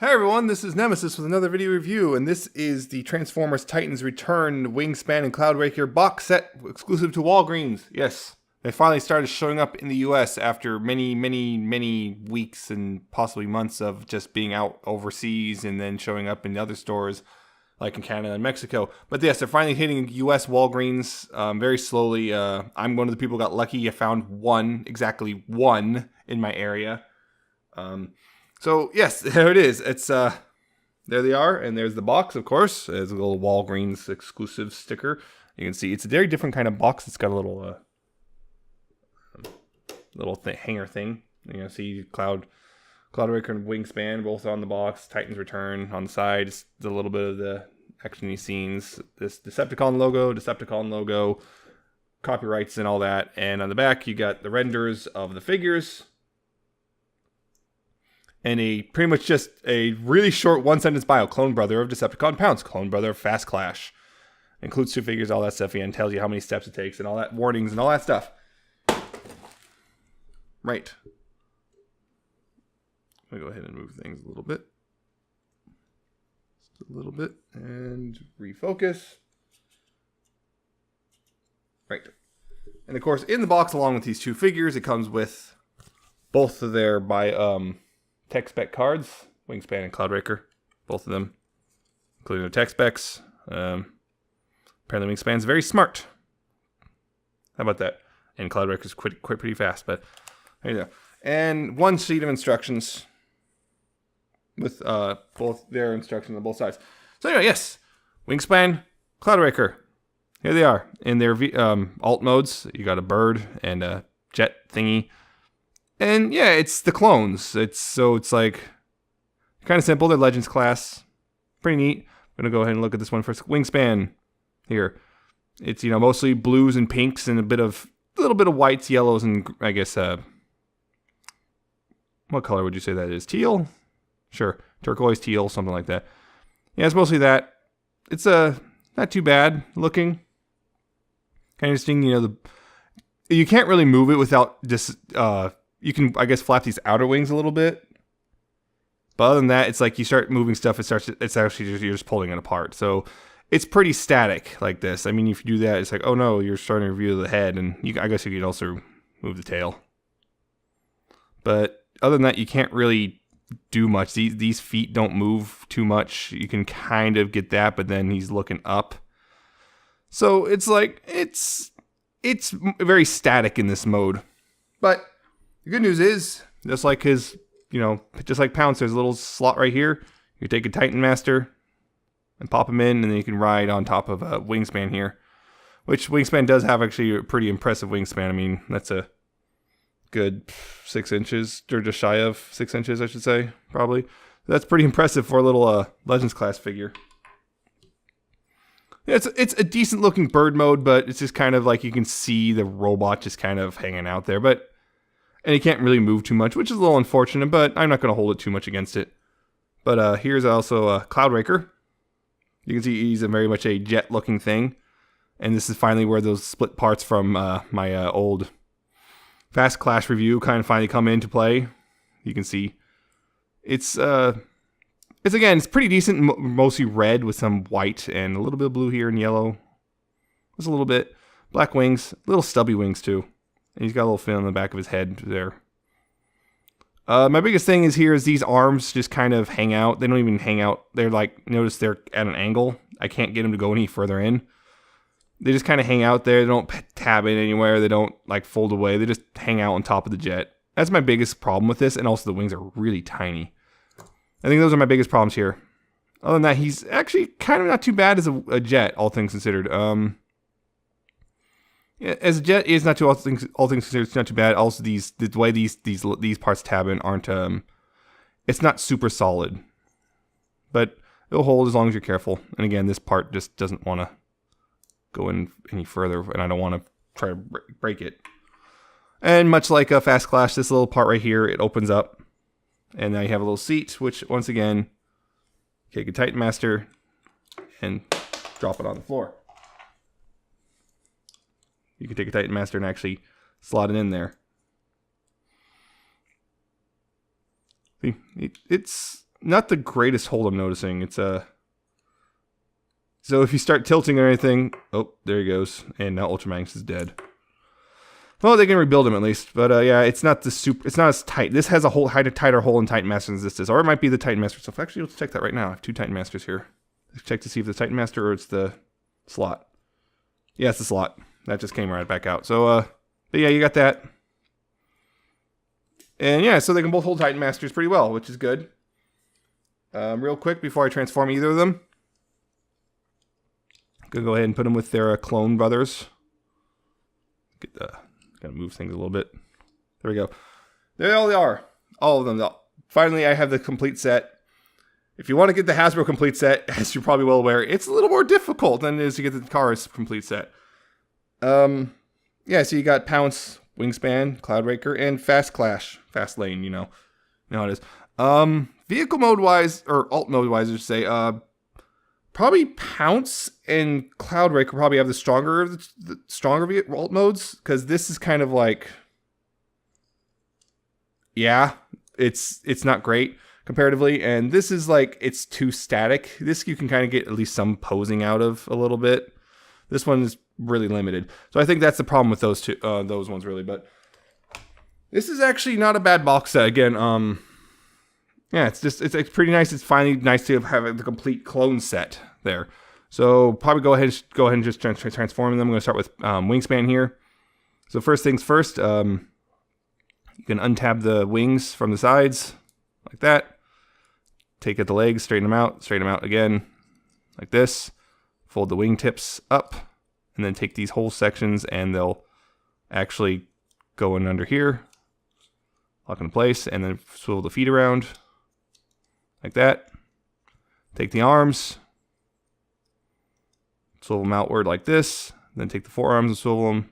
Hi everyone, this is Nemesis with another video review, and this is the Transformers Titans Return Wingspan and Cloudraker box set exclusive to Walgreens. Yes, they finally started showing up in the US after many weeks and possibly months of just being out overseas and then showing up in other stores like in Canada and Mexico. But yes, they're finally hitting US Walgreens very slowly. I'm one of the people who got lucky. I found exactly one in my area. So yes, there it is. It's there they are, and there's the box, of course. There's a little Walgreens exclusive sticker. You can see it's a very different kind of box. It's got a little hanger thing. You can see Cloudraker and Wingspan both on the box. Titans Return on the side. Just a little bit of the action scenes. This Decepticon logo, copyrights and all that. And on the back, you got the renders of the figures. And pretty much just a really short one-sentence bio. Clone brother of Decepticon Pounce. Clone brother of Fast Clash. Includes 2 figures, all that stuff, and tells you how many steps it takes and all that, warnings and all that stuff. Right. I'm going to go ahead and move things a little bit. Just a little bit. And refocus. Right. And of course, in the box, along with these 2 figures, it comes with both of their tech spec cards, Wingspan and Cloudraker, both of them, including their tech specs. Apparently Wingspan's very smart. How about that? And Cloudraker's quite pretty fast, but there you go. And 1 sheet of instructions with both their instructions on both sides. So anyway, yes, Wingspan, Cloudraker. Here they are in their alt modes. You got a bird and a jet thingy. And yeah, it's the clones. It's like kind of simple. They're Legends class. Pretty neat. I'm going to go ahead and look at this one first. Wingspan here. It's, mostly blues and pinks and a little bit of whites, yellows, and I guess, what color would you say that is? Teal? Sure. Turquoise, teal, something like that. Yeah, it's mostly that. It's not too bad looking. Kind of interesting, you can't really move it without just, you can, I guess, flap these outer wings a little bit. But other than that, it's like you start moving stuff, it's actually you're just pulling it apart. So it's pretty static like this. I mean, if you do that, it's like, oh no, you're starting to review the head, and I guess you could also move the tail. But other than that, you can't really do much. These feet don't move too much. You can kind of get that, but then he's looking up. So it's like, it's very static in this mode. But the good news is, just like just like Pounce, there's a little slot right here. You take a Titan Master and pop him in, and then you can ride on top of a Wingspan here. Which Wingspan does have actually a pretty impressive wingspan. I mean, that's a good 6 inches, or just shy of 6 inches, I should say, probably. That's pretty impressive for a little Legends class figure. Yeah, it's a decent looking bird mode, but it's just kind of like you can see the robot just kind of hanging out there. And he can't really move too much, which is a little unfortunate, but I'm not going to hold it too much against it. But here's also Cloudraker. You can see he's very much a jet-looking thing. And this is finally where those split parts from my old Fast Clash review kind of finally come into play. You can see it's pretty decent, mostly red with some white and a little bit of blue here and yellow. Just a little bit. Black wings, little stubby wings too. And he's got a little fin on the back of his head there. My biggest thing is these arms just kind of hang out. They don't even hang out. They're like, notice they're at an angle. I can't get them to go any further in. They just kind of hang out there. They don't tab in anywhere. They don't like fold away. They just hang out on top of the jet. That's my biggest problem with this. And also the wings are really tiny. I think those are my biggest problems here. Other than that, he's actually kind of not too bad as a jet, all things considered. Yeah, as a jet is not too all things considered, it's not too bad. Also, the way these parts tab in aren't it's not super solid, but it'll hold as long as you're careful. And again, this part just doesn't want to go in any further, and I don't want to try to break it. And much like a Fast Clash, this little part right here, it opens up, and now you have a little seat, which once again, take a Titan Master and drop it on the floor. You can take a Titan Master and actually slot it in there. See, it's not the greatest hold I'm noticing. It's a... So if you start tilting or anything... Oh, there he goes. And now Ultramagnus is dead. Well, they can rebuild him at least. But yeah, it's not the super... It's not as tight. This has a whole tighter hole in Titan Master than this does. Or it might be the Titan Master stuff. Actually, let's check that right now. I have 2 Titan Masters here. Let's check to see if it's the Titan Master or it's the slot. Yeah, it's the slot. That just came right back out. So, but yeah, you got that. And yeah, so they can both hold Titan Masters pretty well, which is good. Real quick, before I transform either of them, I'm going to go ahead and put them with their clone brothers. Gotta move things a little bit. There we go. There all they are. All of them. Finally, I have the complete set. If you want to get the Hasbro complete set, as you're probably well aware, it's a little more difficult than it is to get the Cars complete set. Yeah, so you got Pounce, Wingspan, Cloudraker, and Fast Lane, you know how it is. Vehicle mode wise, or alt mode wise, I should say, probably Pounce and Cloudraker probably have the stronger alt modes, because this is kind of like, yeah, it's not great comparatively, and this is like, it's too static. This you can kind of get at least some posing out of a little bit. This one is really limited, so I think that's the problem with those two, those ones really. But this is actually not a bad box set. Again, yeah, it's pretty nice. It's finally nice to have the complete clone set there. So probably go ahead and just transform them. I'm going to start with Wingspan here. So first things first, you can untab the wings from the sides like that. Take at the legs, straighten them out again like this. Fold the wing tips up, and then take these whole sections, and they'll actually go in under here, lock in place, and then swivel the feet around like that. Take the arms, swivel them outward like this, then take the forearms and swivel them.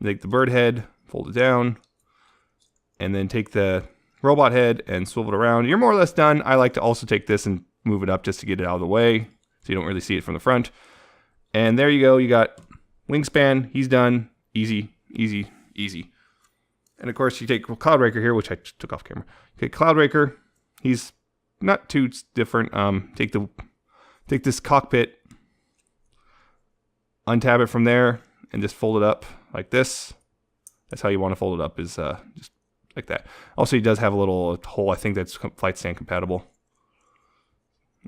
Take the bird head, fold it down, and then take the robot head and swivel it around. You're more or less done. I like to also take this and move it up just to get it out of the way, so you don't really see it from the front. And there you go. You got Wingspan. He's done. Easy, easy, easy. And of course, you take Cloudraker here, which I took off camera. Okay, Cloudraker. He's not too different. Take this cockpit, untab it from there, and just fold it up like this. That's how you want to fold it up, is just like that. Also, he does have a little hole. I think that's flight stand compatible.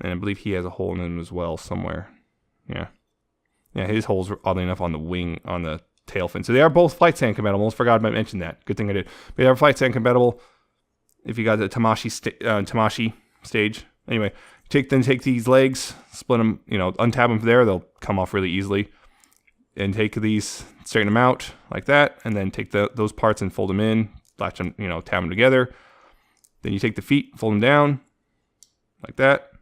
And I believe he has a hole in him as well somewhere. Yeah. Yeah, his hole's oddly enough on the wing, on the tail fin. So they are both flight stand compatible. Almost forgot to mention that. Good thing I did. But they are flight stand compatible. If you got the Tamashi stage. Anyway, take these legs, split them, untab them from there. They'll come off really easily. And take these, straighten them out like that. And then take those parts and fold them in. Latch them, tab them together. Then you take the feet, fold them down like that.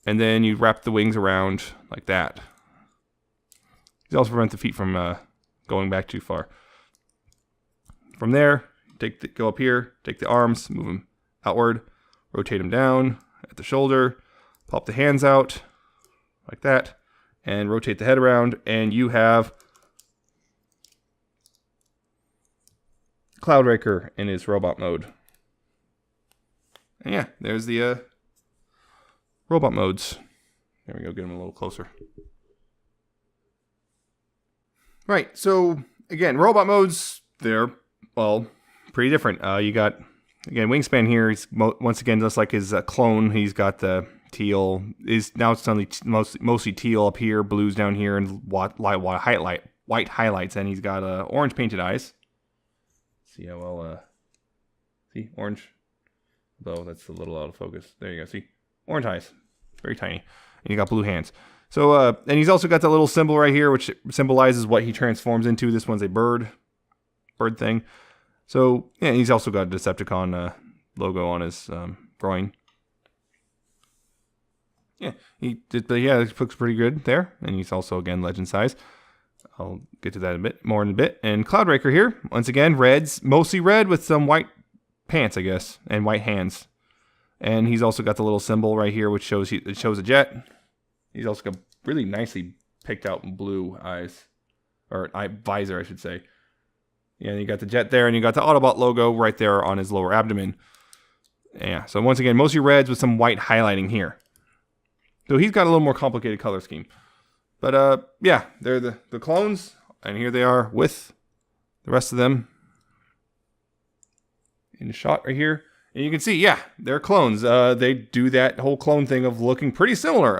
And then you wrap the wings around like that. These also prevent the feet from going back too far. From there, go up here, take the arms, move them outward, rotate them down at the shoulder, pop the hands out like that, and rotate the head around, and you have Cloudraker in his robot mode. And yeah, there's the robot modes. There we go, get them a little closer. Right, so again, robot modes, they're, well, pretty different. You got, again, Wingspan here, he's once again just like his clone. He's got the teal, now it's only mostly teal up here, blues down here, and white highlights, and he's got orange painted eyes. See how well, see, orange, though that's a little out of focus. There you go, see, orange eyes, very tiny, and you got blue hands. So, and he's also got that little symbol right here, which symbolizes what he transforms into. This one's a bird thing. So, yeah, he's also got a Decepticon logo on his groin. Yeah, but yeah, it looks pretty good there. And he's also, again, legend size. I'll get to that a bit more in a bit. And Cloudraker here, once again, reds, mostly red with some white pants, I guess, and white hands. And he's also got the little symbol right here, which shows a jet. He's also got really nicely picked out blue eyes, or visor, I should say. Yeah, and you got the jet there, and you got the Autobot logo right there on his lower abdomen. Yeah, so once again, mostly reds with some white highlighting here. So he's got a little more complicated color scheme. But yeah, they're the clones, and here they are with the rest of them in the shot right here. And you can see, yeah, they're clones. They do that whole clone thing of looking pretty similar.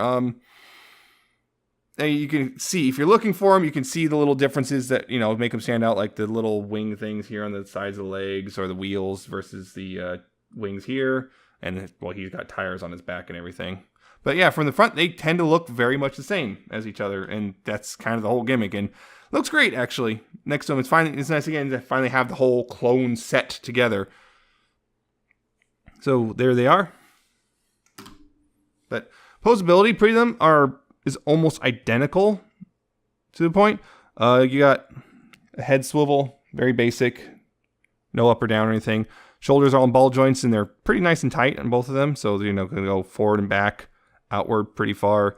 And you can see, if you're looking for them, you can see the little differences that, you know, make them stand out, like the little wing things here on the sides of the legs or the wheels versus the wings here. And, well, he's got tires on his back and everything. But yeah, from the front, they tend to look very much the same as each other. And that's kind of the whole gimmick. And looks great, actually. Next to them, it's nice again to finally have the whole clone set together. So there they are. But posability, pretty of them is almost identical to the point. You got a head swivel, very basic, no up or down or anything. Shoulders are all in ball joints, and they're pretty nice and tight on both of them. So, you know, going to go forward and back, outward pretty far.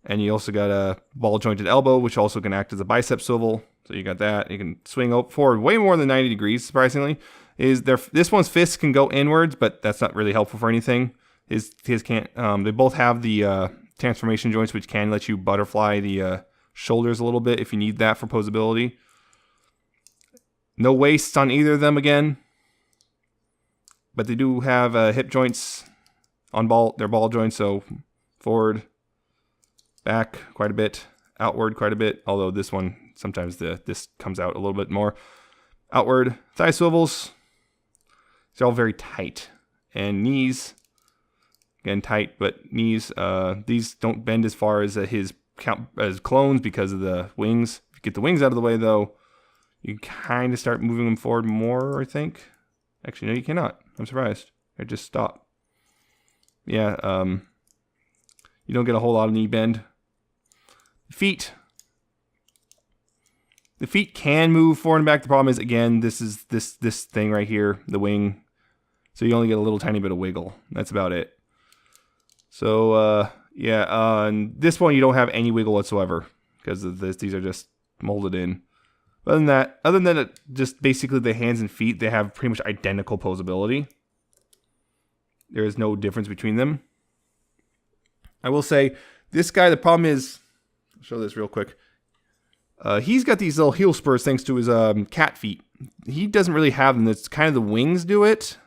And you also got a ball jointed elbow, which also can act as a bicep swivel. So you got that. You can swing forward way more than 90 degrees, surprisingly. This one's fists can go inwards, but that's not really helpful for anything. His can't. They both have the transformation joints, which can let you butterfly the shoulders a little bit if you need that for posability. No waists on either of them again, but they do have hip joints on they're ball joints, so forward, back quite a bit, outward quite a bit. Although this one sometimes this comes out a little bit more. Outward thigh swivels. They're all very tight, and knees. Again, tight, but knees, these don't bend as far as as clones because of the wings. If you get the wings out of the way, though, you kind of start moving them forward more, I think. Actually, no, you cannot. I'm surprised. They just stop. Yeah, you don't get a whole lot of knee bend. Feet. The feet can move forward and back. The problem is, again, this is this thing right here, the wing. So you only get a little tiny bit of wiggle. That's about it. So, yeah, on this one, you don't have any wiggle whatsoever because of this. These are just molded in. Other than that, just basically the hands and feet, they have pretty much identical posability. There is no difference between them. I will say, this guy, the problem is, I'll show this real quick. He's got these little heel spurs thanks to his cat feet. He doesn't really have them. It's kind of the wings do it.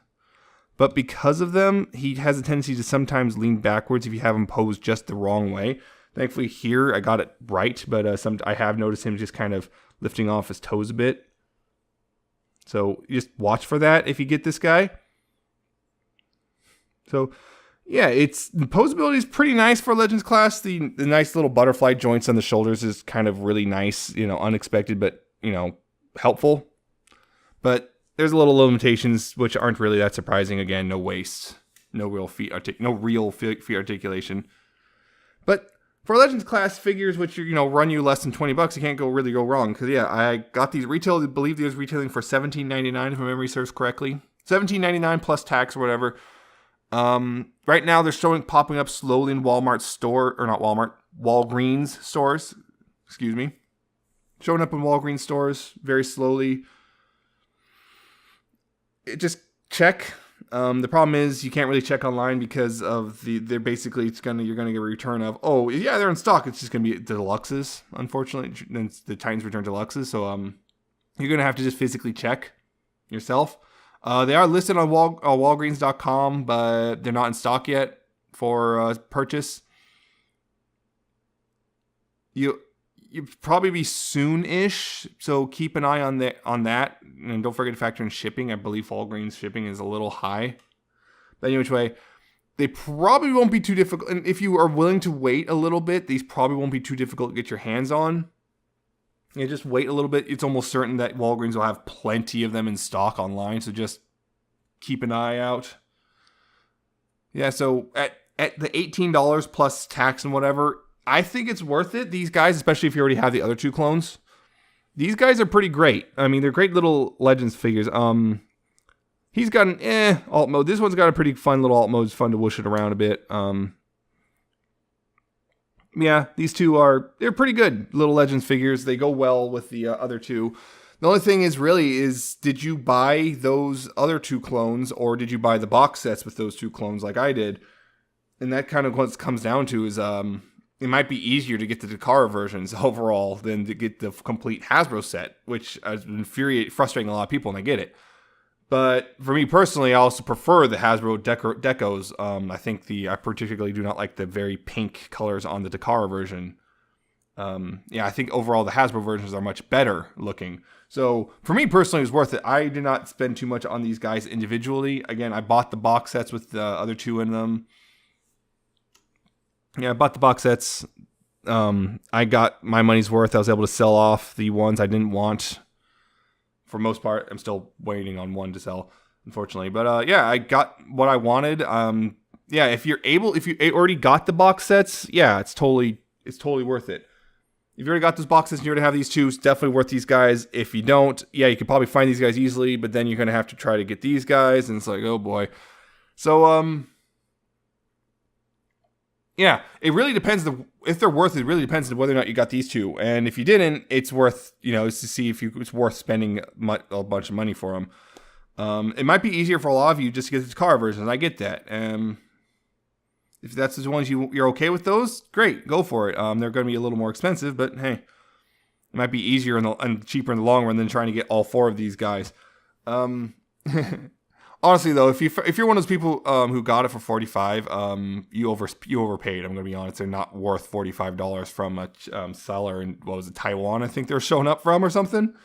But because of them, he has a tendency to sometimes lean backwards if you have him posed just the wrong way. Thankfully here, I got it right, but I have noticed him just kind of lifting off his toes a bit. So just watch for that if you get this guy. So yeah, the posability is pretty nice for Legends class. The nice little butterfly joints on the shoulders is kind of really nice, you know, unexpected, but, you know, helpful. But there's a little limitations which aren't really that surprising. Again, no waist, no real feet articulation. But for Legends class figures, which run you less than $20, you can't really go wrong. Because yeah, I got these retail. I believe these retailing for $17.99 if my memory serves correctly. $17.99 plus tax or whatever. Right now they're popping up slowly in Walgreen's stores. Excuse me, showing up in Walgreens stores very slowly. Just check. The problem is you can't really check online because of you're gonna get a return of, oh yeah, they're in stock. It's just gonna be deluxes, unfortunately. Then the Titans return deluxes, so you're gonna have to just physically check yourself. They are listed on Walgreens.com, but they're not in stock yet for purchase. You'd probably be soon-ish, so keep an eye on that, and don't forget to factor in shipping. I believe Walgreens shipping is a little high. But anyway, which way, they probably won't be too difficult. And if you are willing to wait a little bit, these probably won't be too difficult to get your hands on. Yeah, just wait a little bit. It's almost certain that Walgreens will have plenty of them in stock online, so just keep an eye out. Yeah, so at the $18 plus tax and whatever, I think it's worth it. These guys, especially if you already have the other two clones, these guys are pretty great. I mean, they're great little Legends figures. He's got an alt mode. This one's got a pretty fun little alt mode. It's fun to whoosh it around a bit. Yeah, these two they're pretty good little Legends figures. They go well with the other two. The only thing is really is, did you buy those other 2 clones, or did you buy the box sets with those 2 clones like I did? And that kind of what it comes down to is it might be easier to get the Takara versions overall than to get the complete Hasbro set, which has been frustrating a lot of people, and I get it. But for me personally, I also prefer the Hasbro decos. I particularly do not like the very pink colors on the Takara version. I think overall the Hasbro versions are much better looking. So for me personally, it was worth it. I did not spend too much on these guys individually. Again, I bought the box sets with the other 2 in them. Yeah, I bought the box sets. I got my money's worth. I was able to sell off the ones I didn't want. For most part, I'm still waiting on one to sell, unfortunately. But I got what I wanted. If you already got the box sets, it's totally worth it. If you already got those boxes and you already have these 2, it's definitely worth these guys. If you don't, you could probably find these guys easily, but then you're gonna have to try to get these guys, and it's like, oh boy. So it really depends. If they're worth it, really depends on whether or not you got these 2. And if you didn't, it's worth, to see if it's worth spending a bunch of money for them. It might be easier for a lot of you just to get the car versions. I get that. If that's the ones you're okay with those, great, go for it. They're going to be a little more expensive, but hey, it might be easier and cheaper in the long run than trying to get all 4 of these guys. Honestly, though, if you're one of those people who got it for $45, you overpaid. I'm going to be honest; they're not worth $45 from a seller in Taiwan. I think they're showing up from or something.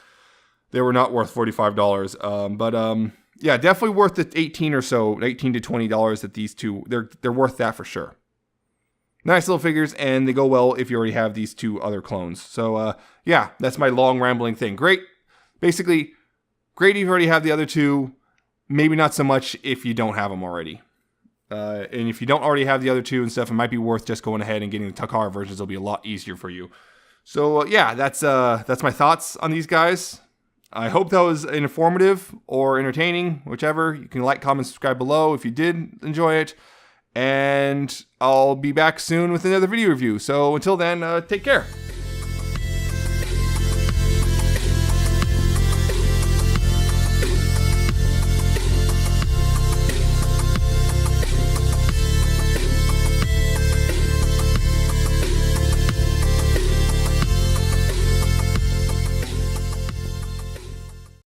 They were not worth $45. Definitely worth the $18 to $20 that these 2. They're worth that for sure. Nice little figures, and they go well if you already have these 2 other clones. So that's my long rambling thing. Great, basically, great if you already have the other 2. Maybe not so much if you don't have them already. And if you don't already have the other 2 and stuff, it might be worth just going ahead and getting the Takara versions. It'll be a lot easier for you. So that's my thoughts on these guys. I hope that was informative or entertaining, whichever. You can like, comment, subscribe below if you did enjoy it. And I'll be back soon with another video review. So until then, take care.